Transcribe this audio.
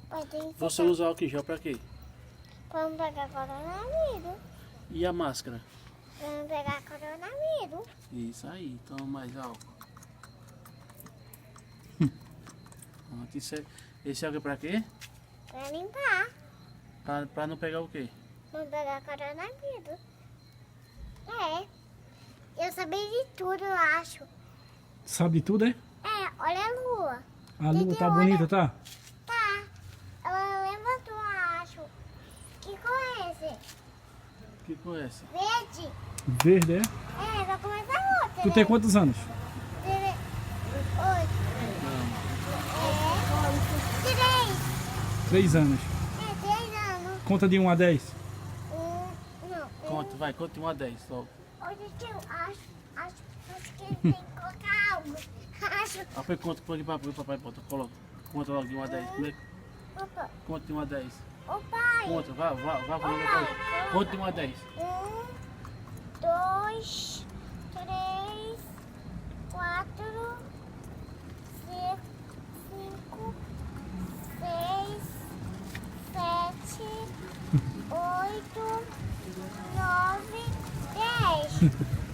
Pai, tem que Você usa álcool em gel pra quê? Pra não pegar coronavírus. E a máscara? Pra não pegar coronavírus. Isso aí, toma mais álcool. Pronto, esse álcool é pra quê? Pra limpar. Pra não pegar o quê? Não pegar coronavírus. É. Eu sabia de tudo, eu acho. Sabe de tudo, é? É, olha a lua. A lua tá Olha. bonita, tá? Tá. Ela levantou, eu acho. Que cor é esse? Que cor é essa? Verde. Verde, é? É, vai começar outra. Tu tem quantos anos? 8. É. 3 anos. 3 anos. Conta de 1 a 10. Não. Conta, vai, conta de 1 a 10. Só. Olha que eu acho que ele tem que colocar algo. Acho. Papai, conta, põe aqui, papai, bota, coloca. Conta logo de 1 a 10. Primeiro, Opa. conta de 1 a 10. Ô pai. Conta, vá, falando depois. Conta de 1 a 10. 2, 3, 4, 5, 6, 7, 8, 9, 10.